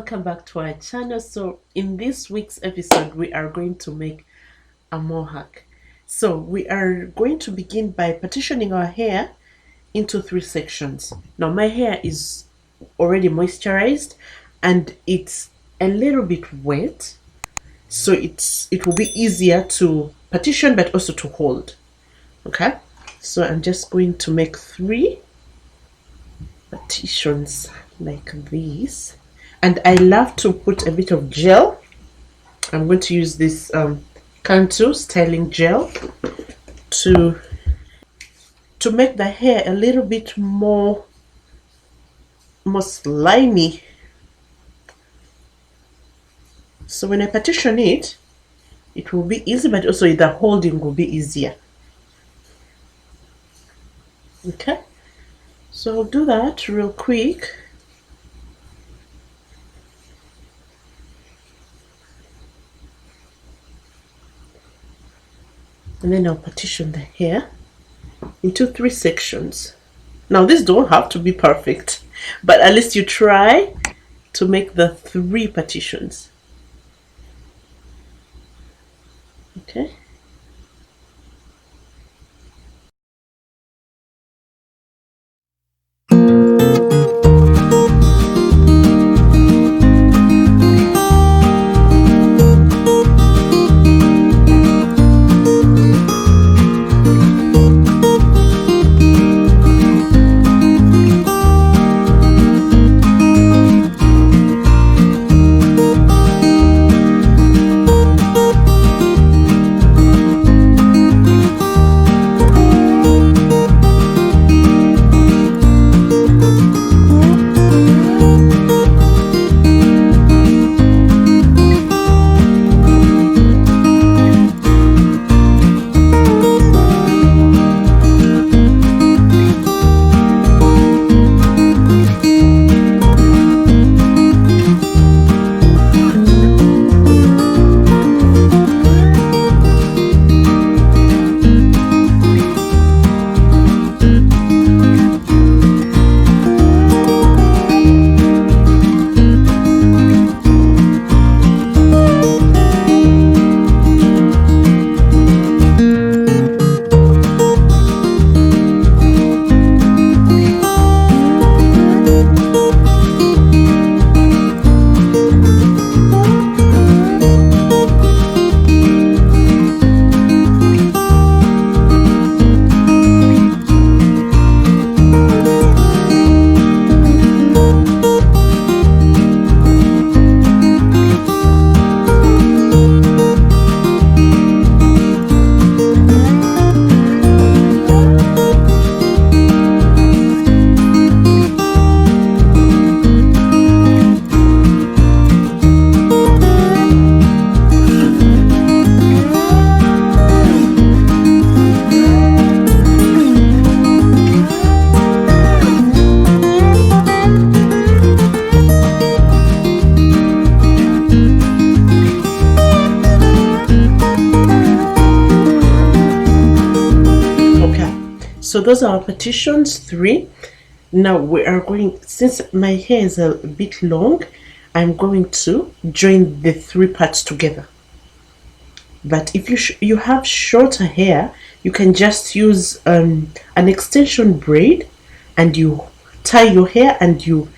welcome back to our channel. So in this week's episode we are going to make a mohawk. So we are going to begin by partitioning our hair into 3 sections. Now my hair is already moisturized and it's a little bit wet, so it will be easier to partition but also to hold. Okay, so I'm just going to make 3 partitions like this, and I love to put a bit of gel. I'm going to use this Cantu styling gel to make the hair a little bit more slimy, so when I partition it, it will be easy, but also the holding will be easier. Okay, so I'll do that real quick. And then I'll partition the hair into 3 sections. Now these don't have to be perfect, but at least you try to make the 3 partitions. Okay. So those are our partitions 3. Now we are going, since my hair is a bit long, I'm going to join the 3 parts together. But if you have shorter hair, you can just use an extension braid and you tie your hair and you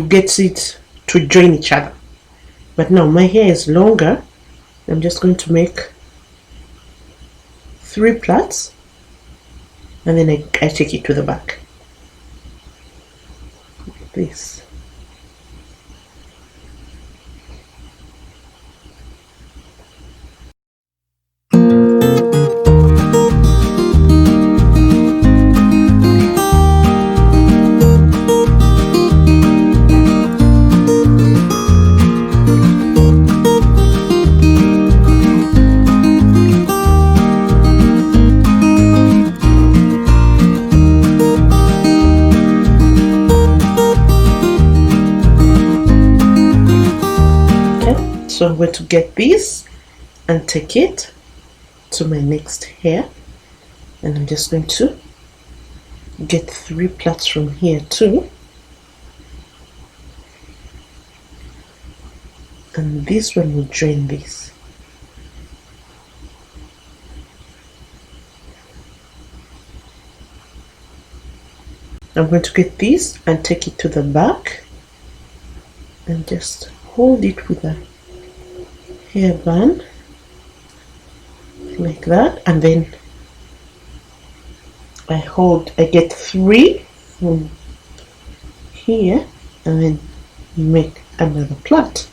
get it to join each other. But now my hair is longer. I'm just going to make 3 plaits. And then I take it to the back, like this. So I'm going to get this and take it to my next hair, and I'm just going to get 3 plaits from here too. and this one will join this. I'm going to get this and take it to the back and just hold it with a hairband like that, and then I get 3 from here and then make another plait.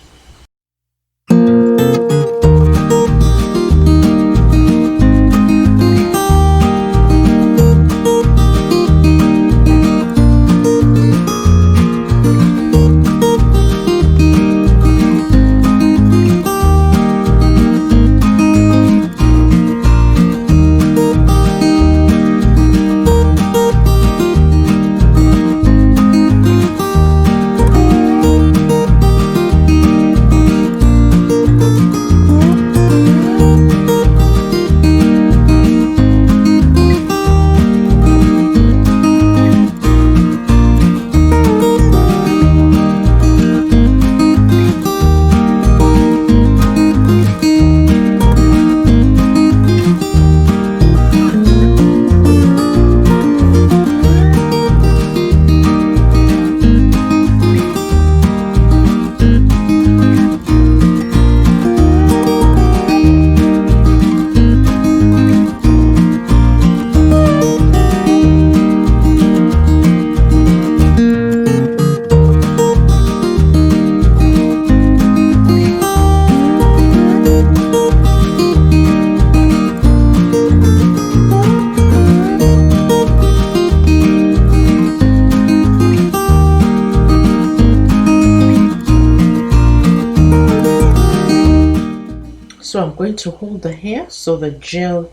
So I'm going to hold the hair so the gel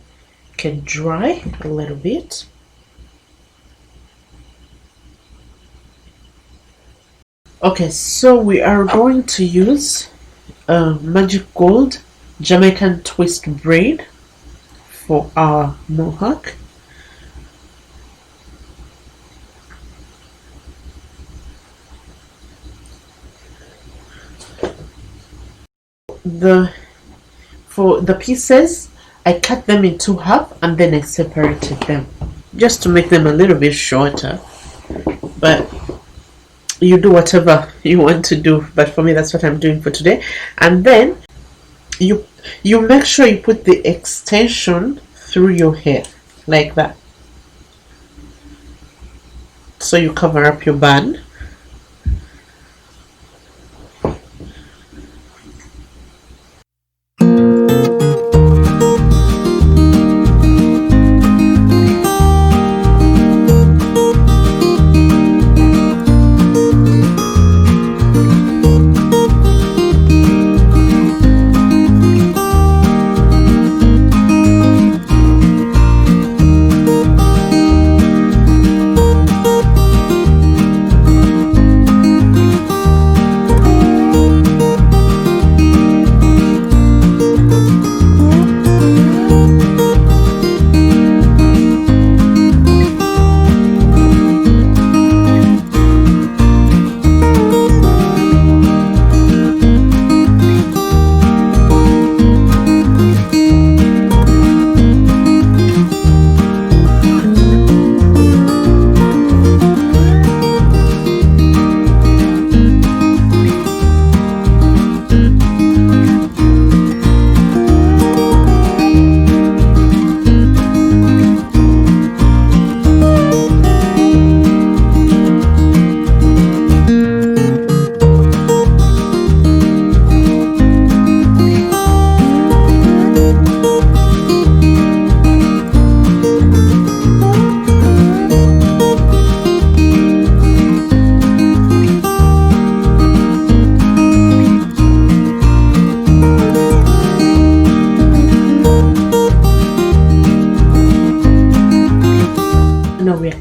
can dry a little bit. Okay, so we are going to use Magic Gold Jamaican twist braid for our mohawk. For the pieces, I cut them in 2 halves and then I separated them just to make them a little bit shorter, but you do whatever you want to do, but for me that's what I'm doing for today. And then you make sure you put the extension through your hair like that, so you cover up your bun.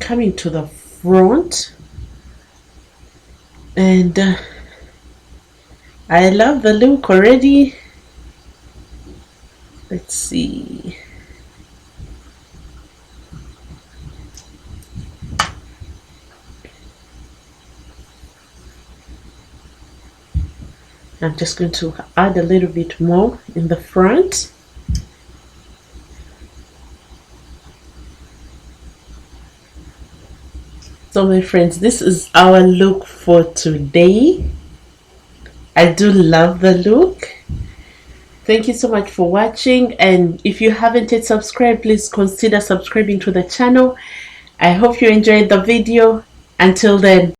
Coming to the front, and I love the look already. Let's see. I'm just going to add a little bit more in the front. So my friends, this is our look for today. I do love the look. Thank you so much for watching, and if you haven't yet subscribed, please consider subscribing to the channel. I hope you enjoyed the video. Until then,